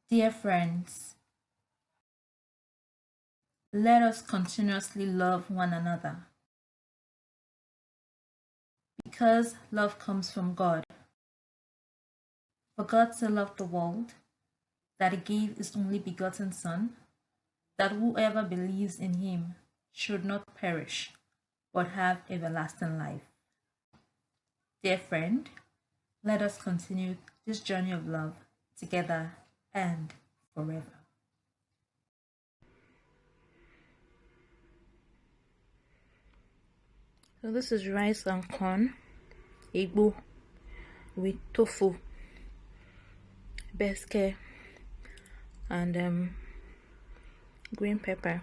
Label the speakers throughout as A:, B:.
A: Dear friends, let us continuously love one another because love comes from God. For God so loved the world that he gave his only begotten Son, that whoever believes in him should not perish, but have everlasting life. Dear friend, let us continue this journey of love together and forever.
B: So this is rice and corn, igbo, with tofu, beske, and green pepper.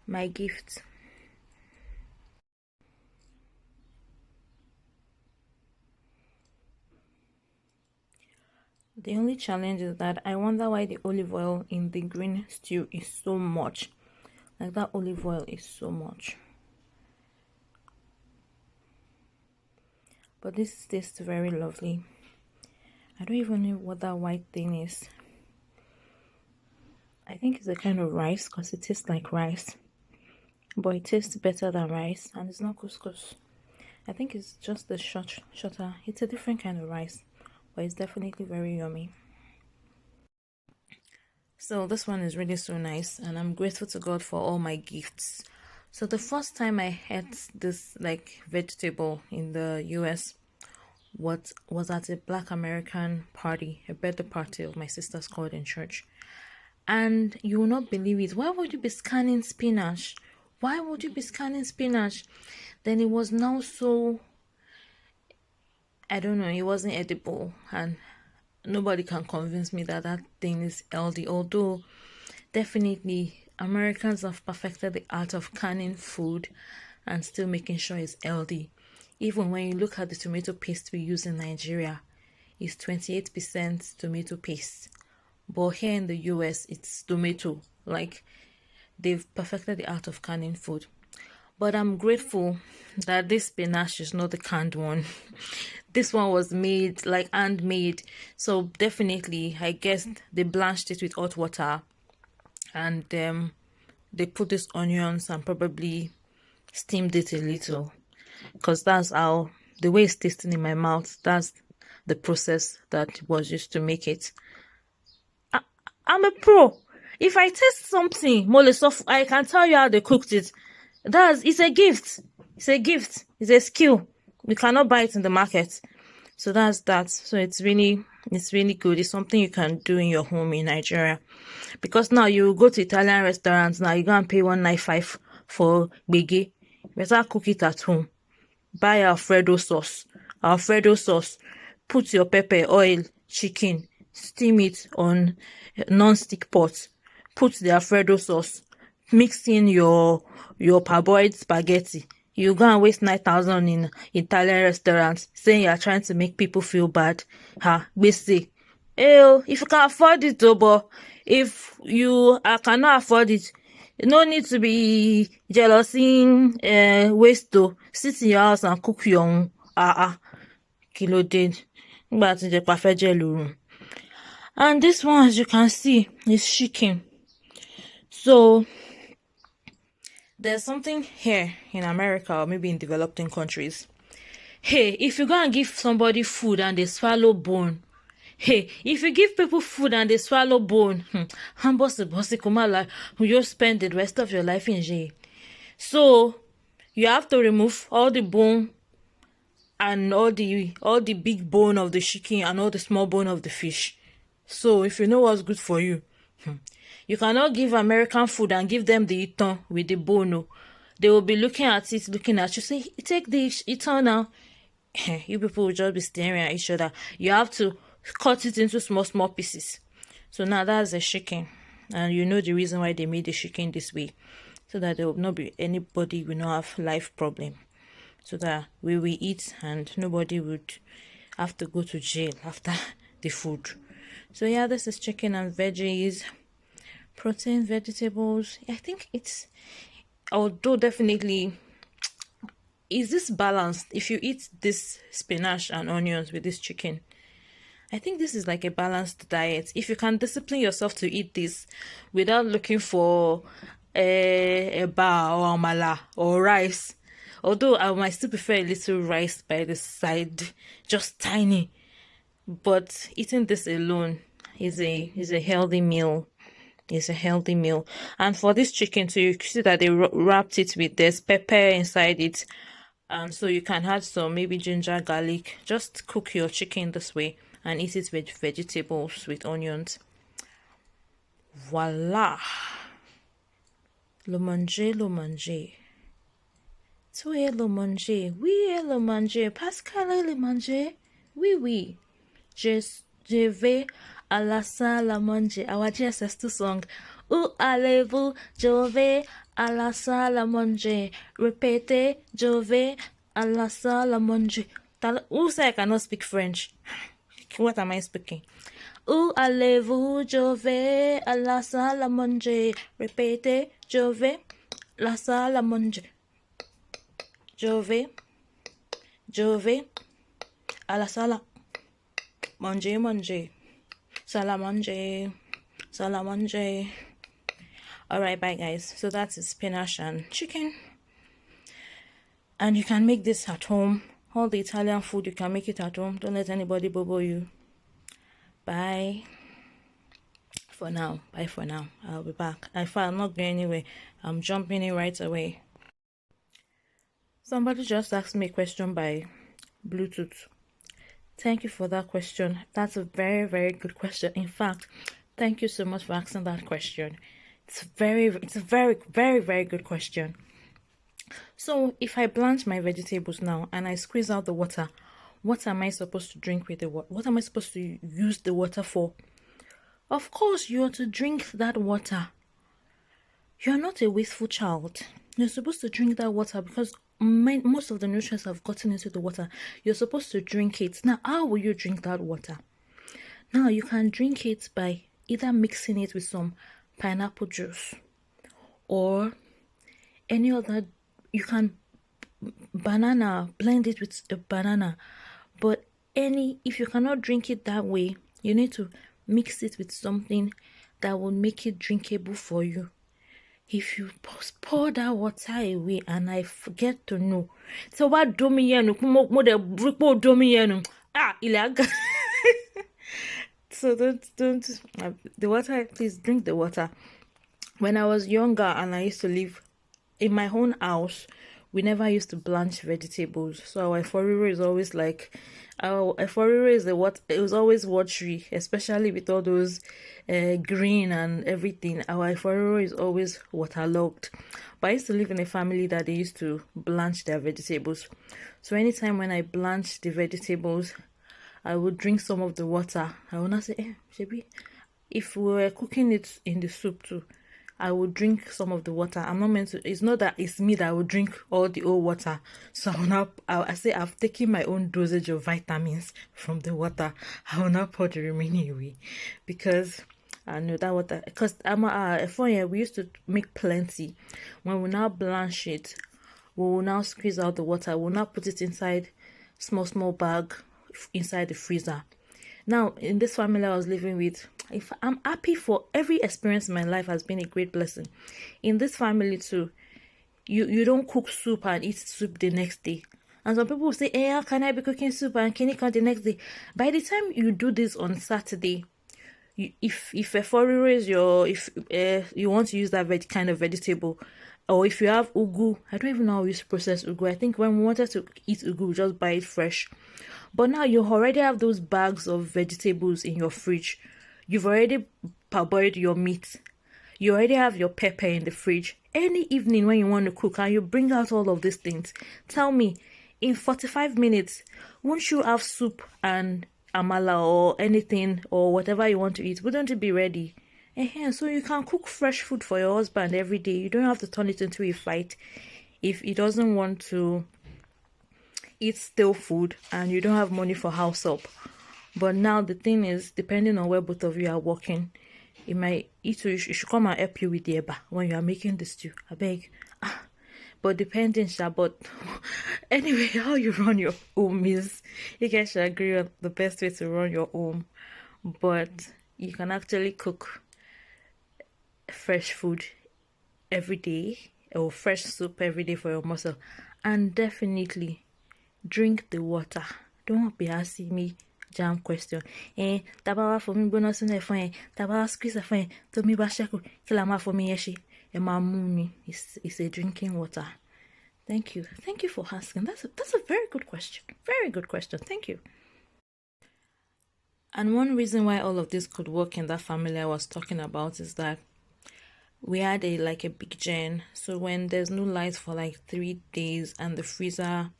B: My gift. The only challenge is that I wonder why the olive oil in the green stew is so much. Like, that olive oil is so much. But this tastes very lovely. I don't even know what that white thing is. I think it's a kind of rice because it tastes like rice. But it tastes better than rice, and it's not couscous. I think it's just the shorter. It's a different kind of rice, but it's definitely very yummy. So this one is really so nice, and I'm grateful to God for all my gifts. So the first time I had this like vegetable in the US was at a Black American party, a birthday party of my sister's called in church. And you will not believe it. Why would you be scanning spinach? Why would you be scanning spinach? Then it was now so, I don't know, it wasn't edible, and nobody can convince me that that thing is healthy. Although definitely Americans have perfected the art of canning food and still making sure it's healthy. Even when you look at the tomato paste we use in Nigeria, it's 28% tomato paste. But here in the US, it's tomato. Like, they've perfected the art of canning food. But I'm grateful that this spinach is not the canned one. This one was made, like, handmade. So definitely, I guess they blanched it with hot water, and they put these onions and probably steamed it a little, because that's how, the way it's tasting in my mouth, that's the process that was used to make it. I'm a pro. If I taste something mole soft, I can tell you how they cooked it. It's a gift. It's a gift. It's a skill. You cannot buy it in the market. So that's that. So it's really good. It's something you can do in your home in Nigeria. Because now you go to Italian restaurants, now you go and pay 195 for gbege. Better cook it at home. Buy Alfredo sauce. Put your pepper, oil, chicken, steam it on non-stick pot. Put the Alfredo sauce. Mix in your parboiled spaghetti. You go and waste 9,000 in Italian restaurants saying you are trying to make people feel bad. Gbese. If you can afford it, but if you cannot afford it, no need to be jealousy, waste to sit in your house and cook your own. Kilo did. And this one, as you can see, is chicken. So there's something here in America, or maybe in developing countries. Hey, if you go and give somebody food and they swallow bone, if you give people food and they swallow bone, you just spend the rest of your life in jail. So you have to remove all the bone and all the big bone of the chicken and all the small bone of the fish. So if you know what's good for you, you cannot give American food and give them the iton with the bone. No. They will be looking at you, say, take the iton now. You people will just be staring at each other. You have to cut it into small pieces. So now that's the chicken, and you know the reason why they made the chicken this way, so that there will not be anybody will not have life problem, so that we will eat and nobody would have to go to jail after the food. So yeah, this is chicken and veggies, protein, vegetables. I think it's, although definitely, is this balanced? If you eat this spinach and onions with this chicken, I think this is like a balanced diet. If you can discipline yourself to eat this without looking for a bar or amala or rice, although I might still prefer a little rice by the side, just tiny. But eating this alone is a healthy meal. It's a healthy meal. And for this chicken too, you see that they wrapped it with there's pepper inside it. And so you can add some maybe ginger, garlic. Just cook your chicken this way and eat it with vegetables, with onions. Voila. Le manger, le manger. Tu es le manger. Oui, le manger. Pascal est le manger. Oui, oui. Je vais à la salle à manger. Our GSS2 song. Où allez-vous? Je vais à la salle à manger. Répétez, je vais à la salle à manger. Who say I cannot speak French? What am I speaking? Où allez-vous? Je vais à la salle à manger. Répétez, je vais à la salle à manger. Je vais à la salle à manger, manger. Salle à manger, salle à manger. Alright, bye guys. So that's spinach and chicken. And you can make this at home. All the Italian food, you can make it at home. Don't let anybody bobo you. Bye for now. Bye for now. I'll be back. I'm not going anywhere. I'm jumping in right away. Somebody just asked me a question by Bluetooth. Thank you for that question. That's a very, very good question. In fact, thank you so much for asking that question. It's a very, very good question. So if I blanch my vegetables now and I squeeze out the water, what am I supposed to drink with the water? What am I supposed to use the water for? Of course, you are to drink that water. You're not a wasteful child. You're supposed to drink that water because most of the nutrients have gotten into the water. You're supposed to drink it. Now, how will you drink that water? Now, you can drink it by either mixing it with some pineapple juice or any other. You can blend it with a banana. But if you cannot drink it that way, you need to mix it with something that will make it drinkable for you. If you pour that water away and I forget to know, so what do me so don't the water, please drink the water. When I was younger and I used to live in my own house, we never used to blanch vegetables, so our eforiro is always like it was always watery, especially with all those green and everything. Our eforiro is always waterlogged. But I used to live in a family that they used to blanch their vegetables, so anytime when I blanch the vegetables, I would drink some of the water. I would not say, Shebi, if we were cooking it in the soup too, I would drink some of the water. I'm not meant to. It's not that it's me that would drink all the old water. So I say I've taken my own dosage of vitamins from the water. I will not pour the remaining away because I know that water. Because we used to make plenty. When we now blanch it, we will now squeeze out the water. We'll now put it inside small bag inside the freezer. Now, in this family I was living with, if I'm happy for every experience in my life has been a great blessing. In this family too, you don't cook soup and eat soup the next day. And some people will say, hey, how can I be cooking soup and can you come the next day? By the time you do this on Saturday, if a foreigner is you want to use that kind of vegetable, or if you have ugu, I don't even know how we used to process ugu. I think when we wanted to eat ugu, we just buy it fresh. But now you already have those bags of vegetables in your fridge. You've already parboiled your meat. You already have your pepper in the fridge. Any evening when you want to cook and you bring out all of these things, tell me, in 45 minutes, won't you have soup and amala or anything or whatever you want to eat? Wouldn't it be ready? So you can cook fresh food for your husband every day. You don't have to turn it into a fight if he doesn't want to eat stale food and you don't have money for house help. But now the thing is, depending on where both of you are working, it should come and help you with the eba when you are making the stew. I beg. but depending, but anyway, how you run your home is, you guys should agree on the best way to run your home. But you can actually cook fresh food every day, or fresh soup every day for your muscle, and definitely drink the water. Don't be asking me jam question. Tabawa for me bonus in fine. Tabawa squeeze fine. To me bashaku. Kilama for me yeshi. Mummy is a drinking water. Thank you. Thank you for asking. That's a very good question. Very good question. Thank you. And one reason why all of this could work in that family I was talking about is that we had a big gen. So when there's no light for like 3 days and the freezer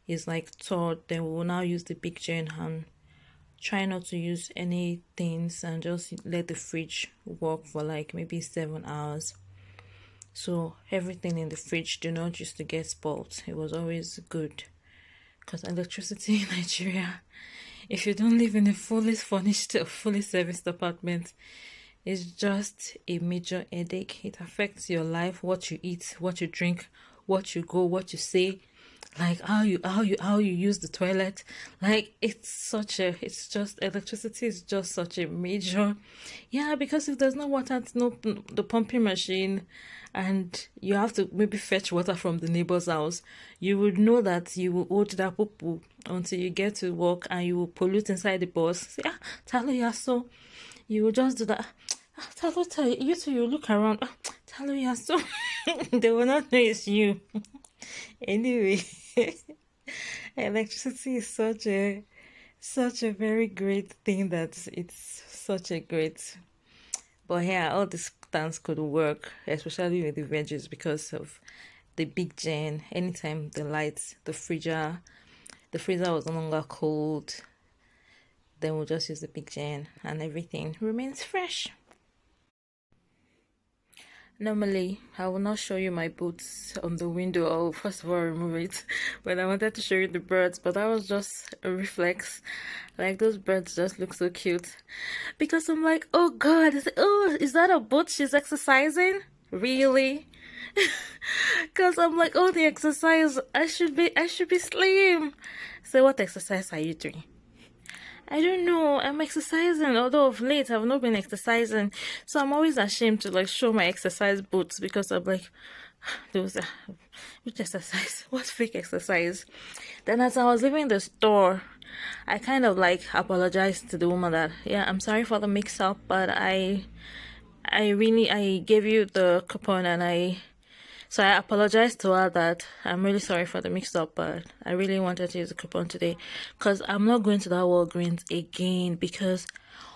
B: is like thawed, then we will now use the big gen and try not to use any things and just let the fridge work for like maybe 7 hours. So everything in the fridge do not used to get spoiled. It was always good. Because electricity in Nigeria, if you don't live in a fully furnished or fully serviced apartment, it's just a major headache. It affects your life, what you eat, what you drink, what you go, what you say, like how you use the toilet. Like it's just electricity is just such a major, yeah, because if there's no water, the pumping machine, and you have to maybe fetch water from the neighbor's house, you would know that you will hold that poo until you get to work, and you will pollute inside the bus. Say, Talo, yeah, so you will just do that. Talo, you two, you look around. Talo, yeah, so they will not know it's you. Anyway, electricity is such a very great thing that it's such a great. But yeah, all these things could work, especially with the veggies, because of the big gen. Anytime the freezer was no longer cold, then we'll just use the big gen and everything remains fresh. Normally, I will not show you my boots on the window. I'll first of all remove it. But I wanted to show you the birds, but that was just a reflex. Like, those birds just look so cute. Because I'm like, oh God, is that a boot she's exercising? Really? Because I'm like, oh, the exercise, I should be slim. So what exercise are you doing? I don't know. I'm exercising, although of late I've not been exercising. So I'm always ashamed to like show my exercise boots, because I'm like, those which exercise? What fake exercise? Then as I was leaving the store, I kind of like apologized to the woman that, yeah, I'm sorry for the mix up, but I gave you the coupon, and so I apologized to her that I'm really sorry for the mix-up, but I really wanted to use the coupon today, because I'm not going to that Walgreens again, because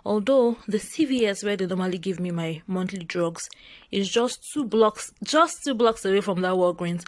B: although the CVS where they normally give me my monthly drugs is just 2 blocks away from that Walgreens,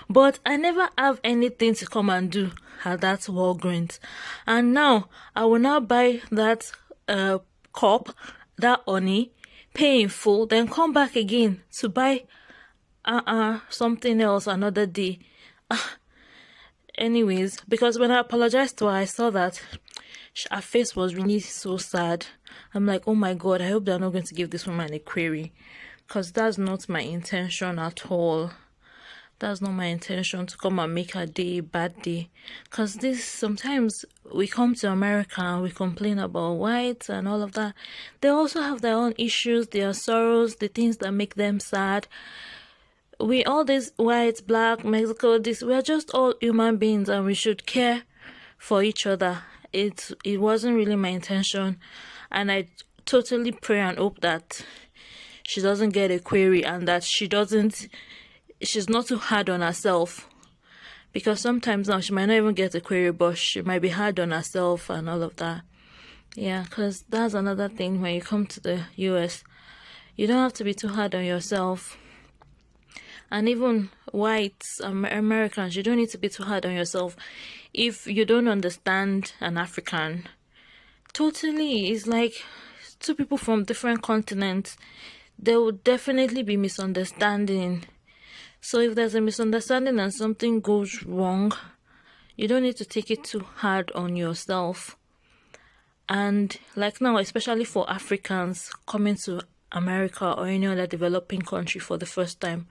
B: but I never have anything to come and do at that Walgreens. And now I will now buy that cup, that honey, pay in full, then come back again to buy something else another day. Anyways, because when I apologized to her, I saw that her face was really so sad. I'm like, oh my God, I hope they're not going to give this woman a query, because that's not my intention at all. That's not my intention, to come and make her day a bad day. Because sometimes we come to America and we complain about whites and all of that. They also have their own issues, their sorrows, the things that make them sad. We all these white, black, Mexico, we're just all human beings, and we should care for each other. It wasn't really my intention, and I totally pray and hope that she doesn't get a query, and that she's not too hard on herself, because sometimes now she might not even get a query, but she might be hard on herself and all of that. Yeah, because that's another thing when you come to the US. You don't have to be too hard on yourself. And even whites, Americans, you don't need to be too hard on yourself. If you don't understand an African, totally, it's like 2 people from different continents. There will definitely be misunderstanding. So if there's a misunderstanding and something goes wrong, you don't need to take it too hard on yourself. And like now, especially for Africans coming to America or any other developing country for the first time,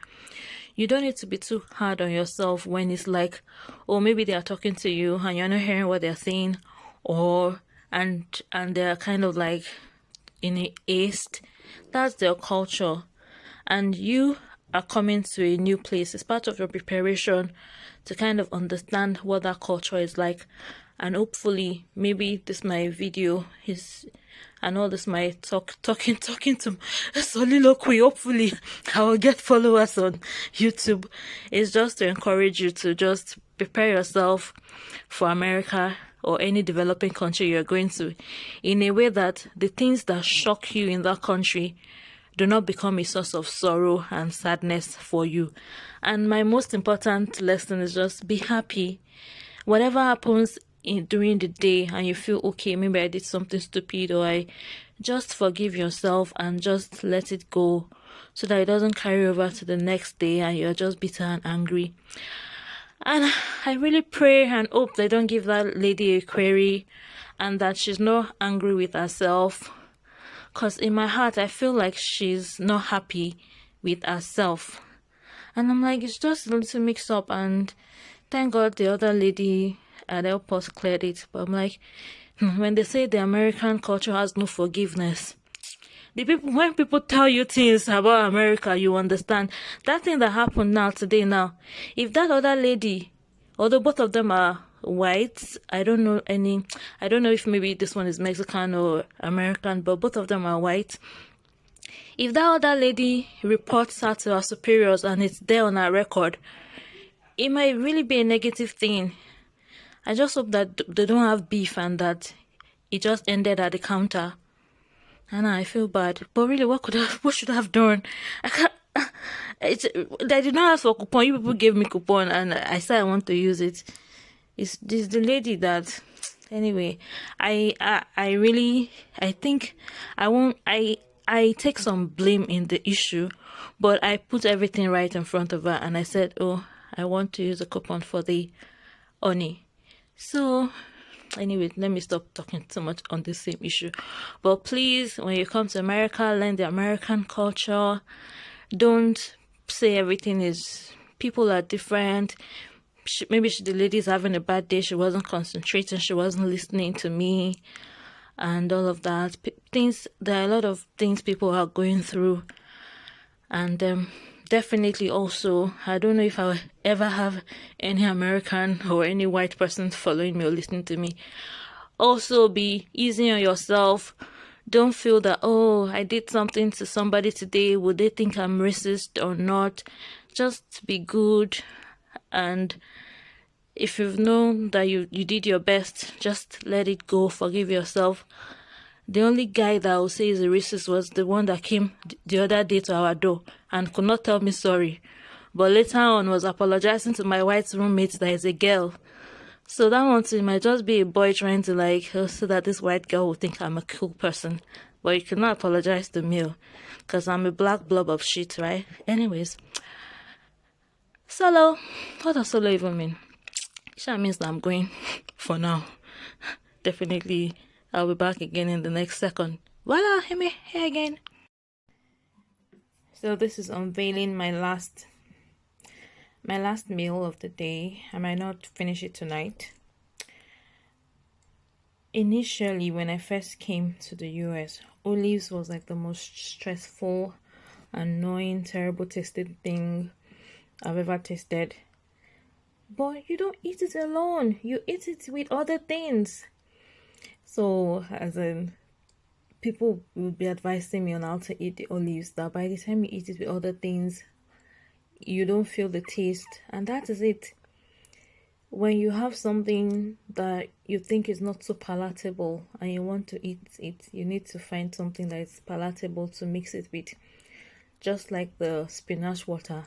B: you don't need to be too hard on yourself when it's like, oh, maybe they are talking to you and you're not hearing what they're saying, or and they're kind of like in a haste. That's their culture, and you are coming to a new place. It's part of your preparation to kind of understand what that culture is like. And hopefully maybe this my video is, and all this my talking to soliloquy, hopefully I will get followers on YouTube. It's just to encourage you to just prepare yourself for America or any developing country you're going to, in a way that the things that shock you in that country do not become a source of sorrow and sadness for you. And my most important lesson is just be happy. Whatever happens during the day and you feel, okay, maybe I did something stupid, or I just forgive yourself and just let it go, so that it doesn't carry over to the next day and you're just bitter and angry. And I really pray and hope they don't give that lady a query and that she's not angry with herself. Because in my heart, I feel like she's not happy with herself. And I'm like, it's just a little mix up. And thank God the other lady had helped us clear it. But I'm like, when they say the American culture has no forgiveness, when people tell you things about America, you understand. That thing that happened today, if that other lady, although both of them are white, I don't know if maybe this one is Mexican or American, but both of them are white. If that other lady reports her to her superiors and it's there on her record, it might really be a negative thing. I just hope that they don't have beef and that it just ended at the counter. And I feel bad, but really, what should I have done? I did not ask for coupon. You people gave me coupon, and I said I want to use it. It's the lady that. Anyway, I think I take some blame in the issue, but I put everything right in front of her, and I said, oh, I want to use a coupon for the honey. So anyway, let me stop talking so much on the same issue. But please, when you come to America, learn the American culture. Don't say everything is, people are different. Maybe the lady's having a bad day, she wasn't concentrating, she wasn't listening to me, and all of that. There are a lot of things people are going through. And definitely also, I don't know if I will ever have any American or any white person following me or listening to me. Also, be easy on yourself. Don't feel that, oh, I did something to somebody today, would they think I'm racist or not? Just be good. And if you've known that you did your best, just let it go, forgive yourself. The only guy that I would say is a racist was the one that came the other day to our door and could not tell me sorry. But later on was apologizing to my white roommate that is a girl. So that one too might just be a boy trying to so that this white girl will think I'm a cool person. But you cannot apologize to me because I'm a black blob of shit, right? Anyways. Solo. What does solo even mean? It means that I'm going for now. Definitely I'll be back again in the next second. Voila, here again. So this is unveiling my last meal of the day. I might not finish it tonight. Initially, when I first came to the US, olives was like the most stressful, annoying, terrible tasting thing I've ever tasted. But you don't eat it alone. You eat it with other things. So, as in, people will be advising me on how to eat the olives, that by the time you eat it with other things, you don't feel the taste. And that is it. When you have something that you think is not so palatable and you want to eat it, you need to find something that is palatable to mix it with. Just like the spinach water.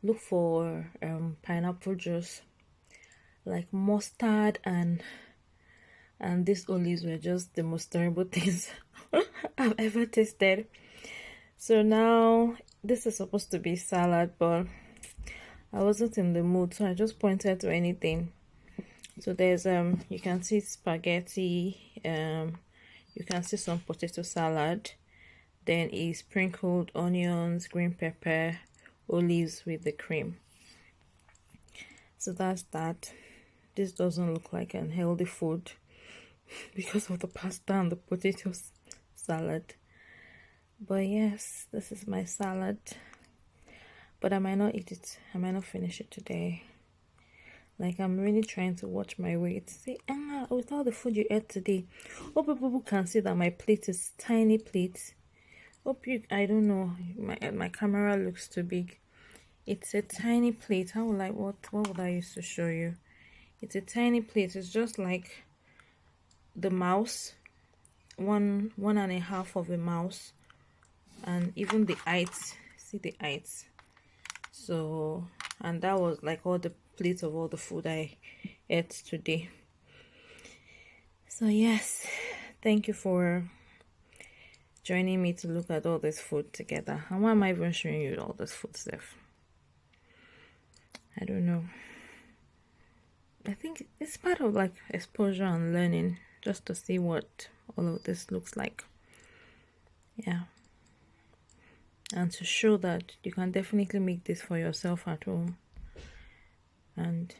B: Look for pineapple juice, like mustard, and these olives were just the most terrible things I've ever tasted. So now this is supposed to be salad, but I wasn't in the mood, so I just pointed to anything. So there's you can see spaghetti, you can see some potato salad, then a sprinkled onions, green pepper, olives with the cream. So that's that. This doesn't look like an healthy food because of the pasta and the potatoes salad. But yes, this is my salad. But I might not eat it. I might not finish it today. Like, I'm really trying to watch my weight. See, with all the food you ate today, hope people can see that my plate is tiny plate. Hope you, I don't know, my camera looks too big. It's a tiny plate. How will I, what would I use to show you? It's a tiny plate. It's just like the mouse, one and a half of a mouse, and even the height. See the height. So, and that was like all the plates of all the food I ate today. So yes, thank you for joining me to look at all this food together. And why am I even showing you all this food stuff? I don't know. I think it's part of like exposure and learning, just to see what all of this looks like. Yeah. And to show that you can definitely make this for yourself at home. And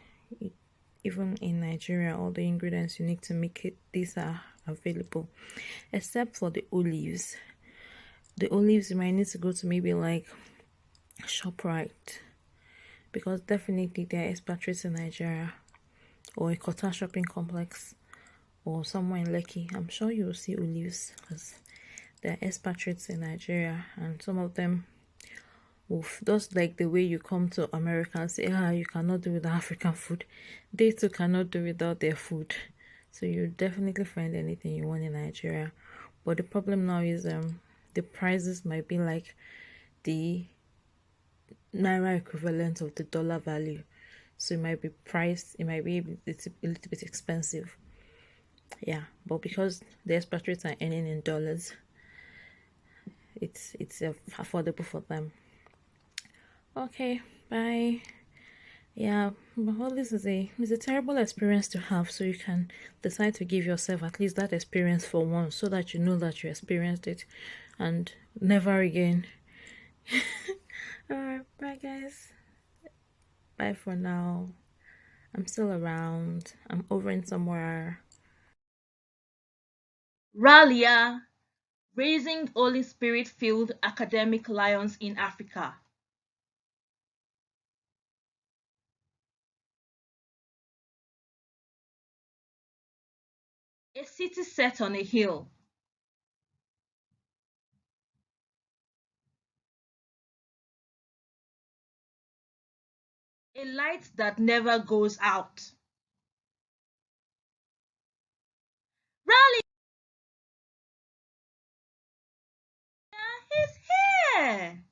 B: even in Nigeria, all the ingredients you need to make it, these are available, except for the olives. The olives, you might need to go to maybe like ShopRite, because definitely there are expatriates in Nigeria, or a Kota shopping complex, or somewhere in Lekki. I'm sure you will see olives because there are expatriates in Nigeria, and some of them just like the way you come to America and say, you cannot do without African food, they too cannot do without their food. So you definitely find anything you want in Nigeria. But the problem now is the prices might be like the naira equivalent of the dollar value. So it might be priced, it might be it's a little bit expensive. Yeah, but because the expatriates are earning in dollars, it's affordable for them. Okay, bye. Yeah, well, this is it's a terrible experience to have, so you can decide to give yourself at least that experience for once, so that you know that you experienced it and never again. Alright, bye guys. Bye for now. I'm still around. I'm over in somewhere.
A: Ralia, raising Holy Spirit filled academic lions in Africa. A city set on a hill. A light that never goes out. Ralia, he's here!